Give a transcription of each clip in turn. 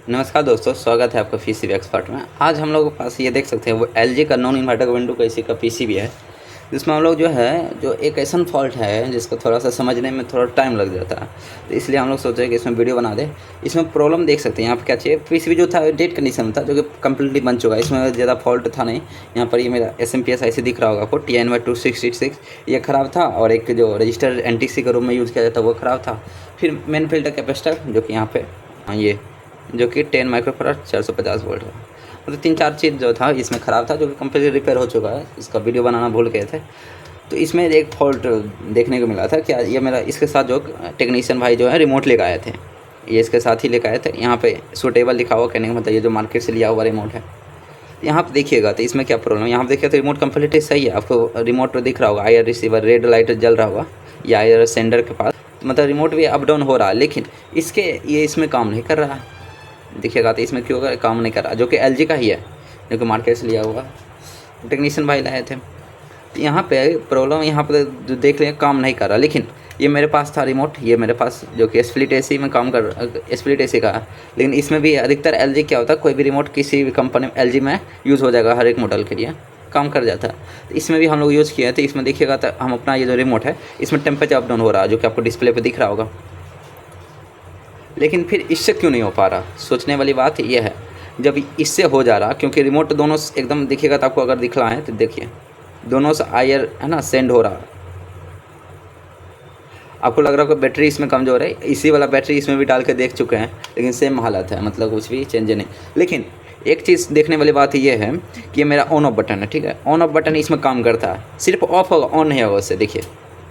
नमस्कार दोस्तों, स्वागत है आपका पीसीबी एक्सपर्ट में। आज हम लोगों के पास ये देख सकते हैं वो एलजी का नॉन इन्वर्टर विंडो का इसी का पीसीबी है, जिसमें हम लोग जो एक ऐसा फॉल्ट है जिसको थोड़ा सा समझने में थोड़ा टाइम लग जाता है। तो इसलिए हम लोग सोचे कि इसमें वीडियो बना दें। इसमें प्रॉब्लम देख सकते हैं, यहाँ पर क्या चाहिए, पीसीबी जो था डेट कंडीशन में था, जो कि कम्प्लीटली बन चुका है। इसमें ज़्यादा फॉल्ट था नहीं। यहाँ पर ये मेरा SMPS IC दिख रहा होगा आपको, TNY2666, ये ख़राब था। और एक जो रजिस्टर NTC के रूम में यूज़ किया जाता है वो ख़राब था। फिर मेन फिल्टर कैपेसिटर जो कि यहाँ पे ये जो कि 10 माइक्रोफैराड 450 वोल्ट है। मतलब 3-4 चीज़ जो था इसमें ख़राब था, जो कि कंप्लीटली रिपेयर हो चुका है। इसका वीडियो बनाना भूल गए थे। तो इसमें एक फॉल्ट देखने को मिला था। क्या ये मेरा इसके साथ जो टेक्नीशियन भाई जो है रिमोट लेकर आए थे, ये इसके साथ ही लेकर आए थे। यहाँ पे सूटेबल लिखा हुआ, कहने का मतलब ये जो मार्केट से लिया हुआ रिमोट है। यहाँ पे देखिएगा तो इसमें क्या प्रॉब्लम है। यहाँ पे देखिए तो रिमोट कंप्लीटली सही है। आपको रिमोट दिख रहा होगा, IR रिसीवर रेड लाइट जल रहा होगा, या IR सेंडर के पास, मतलब रिमोट भी अप डाउन हो रहा है। लेकिन ये इसमें काम नहीं कर रहा है। दिखेगा तो इसमें क्यों काम नहीं कर रहा, जो कि LG का ही है, जो कि मार्केट से लिया हुआ टेक्नीशियन भाई लाए थे। तो यहाँ पे प्रॉब्लम, यहाँ पे जो देख लें काम नहीं कर रहा। लेकिन ये मेरे पास था रिमोट, ये मेरे पास जो कि स्प्लिट AC में काम कर, स्प्लिट AC का है। लेकिन इसमें भी अधिकतर LG क्या होता है, कोई भी रिमोट किसी भी कंपनी में LG में यूज़ हो जाएगा, हर एक मॉडल के लिए काम कर जाता है। तो इसमें भी हम लोग यूज़ किए हैं। तो इसमें देखिएगा तो हम अपना ये जो रिमोट है इसमें टेम्परेचर अप डाउन हो रहा है, जो कि आपको डिस्प्ले पर दिख रहा होगा। लेकिन फिर इससे क्यों नहीं हो पा रहा, सोचने वाली बात ये है। जब इससे हो जा रहा, क्योंकि रिमोट दोनों एकदम दिखेगा तो आपको अगर दिखला है तो देखिए दोनों से IR है ना सेंड हो रहा। आपको लग रहा होगा बैटरी इसमें कमज़ोर है, इसी वाला बैटरी इसमें भी डाल के देख चुके हैं, लेकिन सेम हालत है, मतलब कुछ भी चेंज नहीं। लेकिन एक चीज़ देखने वाली बात ये है कि ये मेरा ऑन ऑफ बटन है, ठीक है। ऑन ऑफ बटन इसमें काम करता है, सिर्फ ऑफ होगा, ऑन नहीं होगा। उससे देखिए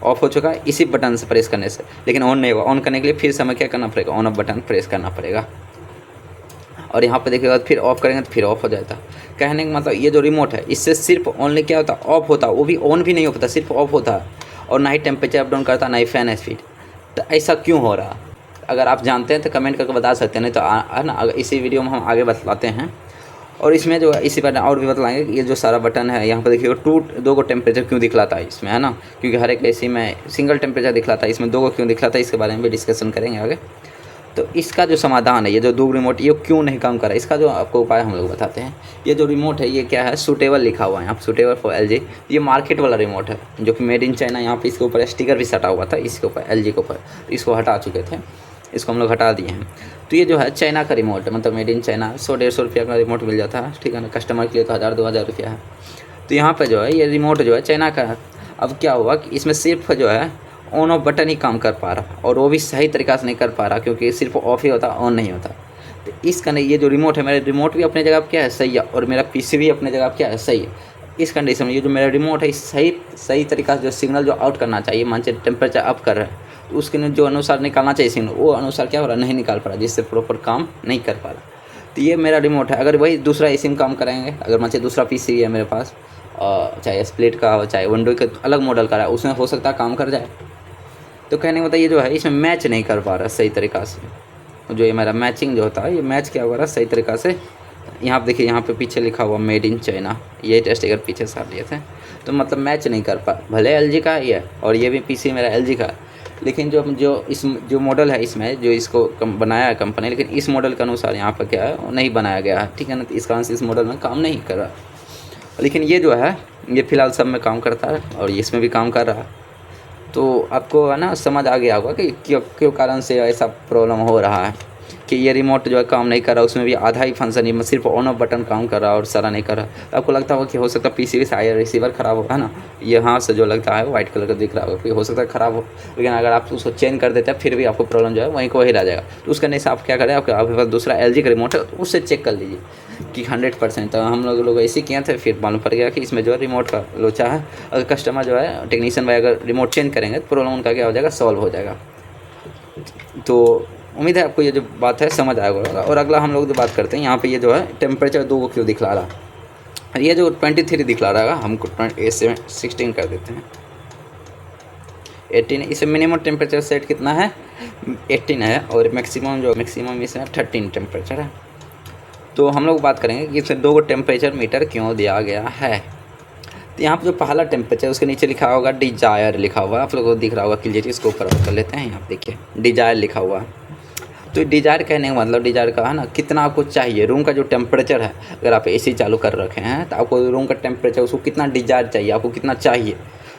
ऑफ हो चुका है इसी बटन से प्रेस करने से, लेकिन ऑन नहीं होगा। ऑन करने के लिए फिर से हमें क्या करना पड़ेगा, ऑन ऑफ बटन प्रेस करना पड़ेगा। और यहाँ पे देखिएगा फिर ऑफ करेंगे तो फिर ऑफ हो जाता। कहने का मतलब ये जो रिमोट है इससे सिर्फ ओनली क्या होता, ऑफ होता, वो भी ऑन भी नहीं होता, सिर्फ ऑफ होता। और ना ही टेम्परेचर अप डाउन करता, ना ही फैन स्पीड। तो ऐसा क्यों हो रहा, अगर आप जानते हैं तो कमेंट करके बता सकते हैं, नहीं तो है ना इसी वीडियो में हम आगे बतलाते हैं। और इसमें जो इसी पर और भी बतलाएंगे कि ये जो सारा बटन है यहाँ पर देखिएगा दो को टेम्परेचर क्यों दिखलाता है इसमें, है ना। क्योंकि हर एक AC में सिंगल टेम्परेचर दिखलाता है, इसमें दो को क्यों दिखलाता है, इसके बारे में भी डिस्कशन करेंगे आगे। तो इसका जो समाधान है, ये जो दो रिमोट ये क्यों नहीं काम कर रहा है, इसका जो आपको उपाय हम लोग बताते हैं। ये जो रिमोट है ये क्या है, सूटेबल लिखा हुआ है यहाँ, सूटेबल फॉर LG। ये मार्केट वाला रिमोट है, जो कि मेड इन चाइना। यहाँ पे इसके ऊपर स्टिकर भी सटा हुआ था, इसके ऊपर LG के ऊपर। इसको हटा चुके थे, इसको हम लोग हटा दिए हैं। तो ये जो है चाइना का रिमोट है, मतलब मेड इन चाइना। 100-150 रुपया का रिमोट मिल जाता है, ठीक है ना। कस्टमर के लिए तो 1000-2000 रुपया है। तो यहाँ पर जो है ये रिमोट जो है चाइना का है। अब क्या हुआ कि इसमें सिर्फ जो है ऑन ऑफ बटन ही काम कर पा रहा, और वो भी सही तरीक़ा से नहीं कर पा रहा, क्योंकि सिर्फ ऑफ ही होता, ऑन नहीं होता। तो इस नहीं, ये जो रिमोट है, मेरा रिमोट भी अपने जगह क्या है, सही है, और मेरा PC भी अपने जगह क्या है, सही है। इस कंडीशन में ये जो मेरा रिमोट है सही तरीक़ा से जो सिग्नल जो आउट करना चाहिए, मान चलिए टेम्परेचर अप कर रहा है, तो उसके जो अनुसार निकालना चाहिए सिग्नल, वो अनुसार क्या हो रहा है, नहीं निकाल पा रहा, जिससे प्रॉपर काम नहीं कर पा रहा। तो ये मेरा रिमोट है। अगर वही दूसरा AC में काम कराएंगे, अगर मान चलिए दूसरा PC है मेरे पास, चाहे स्प्लिट का हो, चाहे विंडो का अलग मॉडल का है, उसमें हो सकता है काम कर जाए। तो कहने का मतलब ये जो है इसमें मैच नहीं कर पा रहा सही तरीक़ा से। जो ये मेरा मैचिंग जो होता है, ये मैच क्या हो रहा है सही तरीक़ा से। यहाँ पे देखिए, यहाँ पे पीछे लिखा हुआ मेड इन चाइना, ये टेस्ट अगर पीछे साथ लिए थे, तो मतलब मैच नहीं कर पा। भले LG का ही है, और ये भी PC मेरा LG का है, लेकिन जो मॉडल है इसमें, जो इसको बनाया है कंपनी, लेकिन इस मॉडल के अनुसार यहाँ पर क्या है वो नहीं बनाया गया है, ठीक है ना। तो इस कारण से इस मॉडल में काम नहीं कर रहा। लेकिन ये जो है ये फ़िलहाल सब में काम करता है, और इसमें भी काम कर रहा है। तो आपको है ना समझ आ गया होगा कि क्यों कारण से ऐसा प्रॉब्लम हो रहा है कि ये रिमोट जो है काम नहीं कर रहा। उसमें भी आधा ही फंक्शन, ये सिर्फ ऑन ऑफ बटन काम कर रहा है और सारा नहीं कर रहा। तो आपको लगता होगा कि हो सकता है PC से IR रिसीवर ख़राब होगा, है ना। यहाँ से जो लगता है वाइट कलर का दिख रहा होगा कि हो सकता है ख़राब हो, लेकिन अगर आप उसको चेंज कर देते हैं फिर भी आपको प्रॉब्लम जो है वहीं को वही रह जाएगा। तो उसका नहीं, आप क्या करें, आपके पास दूसरा LG का रिमोट है, तो उससे चेक कर लीजिए कि 100%। तो हम लोग ऐसे किए थे, फिर मालूम पड़ गया कि इसमें जो है रिमोट का लोचा है। अगर कस्टमर जो है टेक्नीशियन भाई अगर रिमोट चेंज करेंगे तो प्रॉब्लम उनका क्या हो जाएगा, सॉल्व हो जाएगा। तो उम्मीद है आपको ये जो बात है समझ आएगा। और अगला हम लोग जो बात करते हैं, यहाँ पे ये जो है टेम्परेचर 2 को क्यों दिखला रहा। ये जो 23 दिखला रहा है, हमको 16 कर देते हैं, 18। इसे मिनिमम टेम्परेचर सेट कितना है, 18 है, और मैक्सिमम इसमें 13 टेम्परेचर है। तो हम लोग बात करेंगे कि इसे 2 को टेम्परेचर मीटर क्यों दिया गया है। तो यहाँ पर जो पहला टेम्परेचर उसके नीचे लिखा होगा डिजायर लिखा हुआ है, आप लोगों को दिख रहा होगा क्लियर। इसको ऊपर कर लेते हैं, यहाँ देखिए डिजायर लिखा हुआ है। तो डिज़ायर कहने का मतलब, डिज़ायर का है ना, कितना आपको चाहिए, रूम का जो टेम्परेचर है, अगर आप एसी चालू कर रखे हैं तो आपको रूम का टेम्परेचर उसको कितना डिज़ायर चाहिए, आपको कितना चाहिए,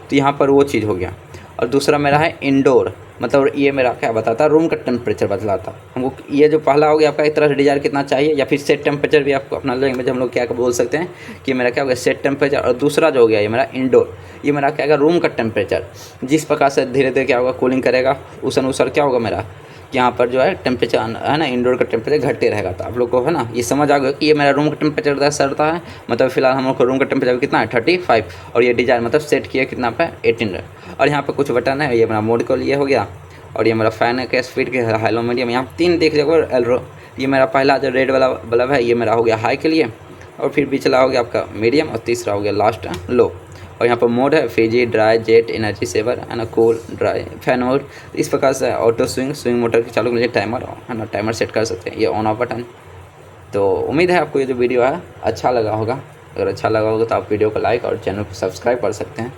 तो यहाँ पर वो चीज़ हो गया। और दूसरा मेरा है इंडोर, मतलब ये मेरा क्या बताता है, रूम का टेम्परेचर बतलाता हमको। ये जो पहला हो गया आपका एक तरह से डिज़ायर कितना चाहिए, या फिर सेट टेम्परेचर भी आपको अपना लैंग्वेज हम लोग क्या बोल सकते हैं कि मेरा क्या हो गया सेट टेम्परेचर। और दूसरा जो हो गया ये मेरा इंडोर, ये मेरा क्या होगा रूम का टेम्परेचर, जिस प्रकार से धीरे धीरे क्या होगा कूलिंग करेगा उस अनुसार क्या होगा मेरा यहाँ पर जो है टेम्परेचर है ना, इंडोर का टेम्परेचर घटते रहेगा। तो आप लोग को है ना ये समझ आ गया कि ये मेरा रूम का टेम्परेचर दर्शाता है, मतलब फिलहाल हम लोग को रूम का टेम्परेचर कितना है 35, और ये डिज़ायर मतलब सेट किया कितना पे 18। और यहाँ पर कुछ बटन है, ये मेरा मोड को लिए हो गया, और ये मेरा फ़ैन है, स्पीड के हाई लो मीडियम, यहाँ 3 देख लीजिए एल्रो। ये मेरा पहला जो रेड वाला बल्ब है ये मेरा हो गया हाई के लिए, और फिर पिछला हो गया आपका मीडियम, और तीसरा हो गया लास्ट लो। और यहाँ पर मोड है फ्रीजी, ड्राई, जेट, एनर्जी सेवर है ना, कूल, ड्राई, फैन मोड। इस प्रकार से ऑटो स्विंग मोटर के चालू के लिए टाइमर है ना, टाइमर सेट कर सकते हैं, ये ऑन ऑफ बटन। तो उम्मीद है आपको ये जो वीडियो है अच्छा लगा होगा। अगर अच्छा लगा होगा तो आप वीडियो को लाइक और चैनल को सब्सक्राइब कर सकते हैं।